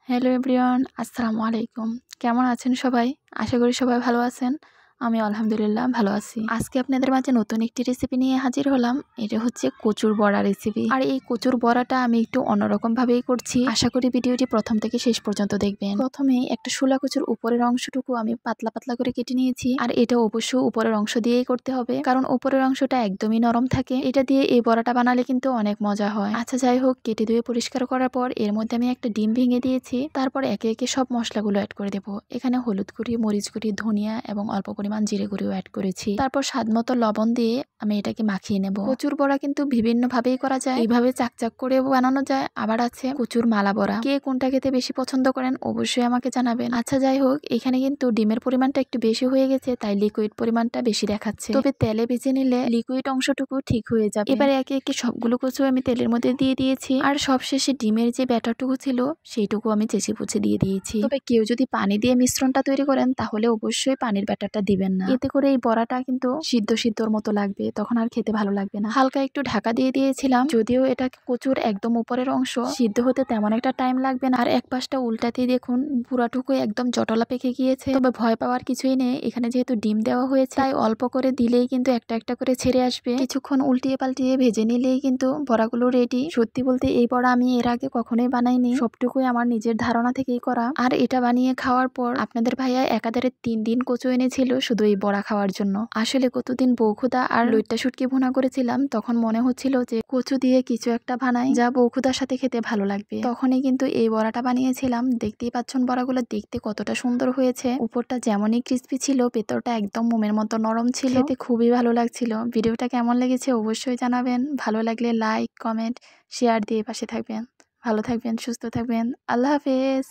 Hello everyone, আসসালামু আলাইকুম। কেমন আছেন সবাই? আশা করি সবাই ভালো আছেন। আমি আলহামদুলিল্লাহ ভালো আছি। আজকে আপনাদের মাঝে নতুন একটি রেসিপি নিয়ে হাজির হলাম। এটা হচ্ছে কচুর বড়া রেসিপি। আর এই কচুর বড়াটা আমি একটু অন্যরকম ভাবেই করছি। আশা করি ভিডিওটি প্রথম থেকে শেষ পর্যন্ত দেখবেন। প্রথমেই একটা শোলা কচুর উপরের অংশটুকু আমি পাতলা পাতলা করে কেটে নিয়েছি। আর এটা অবশ্যই উপরের অংশ দিয়েই করতে হবে, কারণ উপরের অংশটা একদমই নরম থাকে। এটা দিয়ে এই বড়াটা বানালে কিন্তু অনেক মজা হয়। আচ্ছা যাই হোক, কেটে ধুয়ে পরিষ্কার করার পর এর মধ্যে আমি একটা ডিম ভেঙে দিয়েছি। তারপর একে একে সব মশলাগুলো অ্যাড করে দেবো। এখানে হলুদ গুঁড়ি, মরিচ গুঁড়ি, ধনিয়া এবং অল্প পরিমাণ জিরে গুঁড়িও অ্যাড করেছি। তারপর স্বাদ মতো লবণ দিয়ে আমি এটাকে মাখিয়ে নেব। কচুর বড়া কিন্তু বিভিন্ন ভাবেই করা যায়। এইভাবে চাকচাক করেও বানানো যায়, আবার আছে কচুর মালা বড়া। কে কোনটা খেতে বেশি পছন্দ করেন অবশ্যই আমাকে জানাবেন। আচ্ছা যাই হোক, এখানে কিন্তু ডিমের পরিমাণটা একটু বেশি হয়ে গেছে, তাই লিকুইড পরিমাণটা বেশি দেখাচ্ছে। তবে তেলে ভেজে নিলে লিকুইড অংশটুকু ঠিক হয়ে যাবে। এবারে একে একে সবগুলো কচু আমি তেলের মধ্যে দিয়ে দিয়েছি। আর সবশেষে ডিমের যে ব্যাটারটুকু ছিল সেইটুকু আমি চেঁচে পুচে দিয়ে দিয়েছি। তবে কেউ যদি পানি দিয়ে মিশ্রণটা তৈরি করেন তাহলে অবশ্যই পানির ব্যাটারটা দিবেন না। এতে করে এই বড়াটা কিন্তু সিদ্ধ সিদ্ধর মতো লাগবে, তখন আর খেতে ভালো লাগবে না। হালকা একটু ঢাকা দিয়ে দিয়েছিলাম, যদিও এটা কচুর একদম উপরের অংশ, সিদ্ধ হতে তেমন একটা টাইম লাগবে না। আর এক পাশটা উল্টাতেই দেখুন পুরাটুকু একদম জটলা পেকে গিয়েছে। তবে ভয় পাওয়ার কিছুই নেই, এখানে যেহেতু ডিম দেওয়া হয়েছে তাই অল্প করে দিলেই কিন্তু একটা একটা করে ছেড়ে আসবে। কিছুক্ষণ উল্টিয়ে পাল্টিয়ে ভেজে নিলেই কিন্তু বড়াগুলো রেডি। সত্যি বলতে এই বড়া আমি এর আগে কখনোই বানাইনি, সবটুকুই আমার নিজের ধারণা থেকেই করা। আর এটা বানিয়ে খাওয়ার পর আপনাদের ভাইয়া একাধারে 3 দিন কচু এনেছিল শুধু এই বড়া খাওয়ার জন্য। আসলে কতদিন বউখুদা আর লইট্টা শুটকি ভুনা করেছিলাম, তখন মনে হচ্ছিল যে কচু দিয়ে কিছু একটা বানাই যা বউখুদার সাথে খেতে ভালো লাগবে। তখনই কিন্তু এই বড়াটা বানিয়েছিলাম। দেখতেই পাচ্ছেন বড়াগুলো দেখতে কতটা সুন্দর হয়েছে। উপরটা যেমনই ক্রিস্পি ছিল, ভেতরটা একদম মোমের মতো নরম ছিল। খেতে খুবই ভালো লাগছিল। ভিডিওটা কেমন লেগেছে অবশ্যই জানাবেন। ভালো লাগলে লাইক, কমেন্ট, শেয়ার দিয়ে পাশে থাকবেন। ভালো থাকবেন, সুস্থ থাকবেন। আল্লাহ হাফেজ।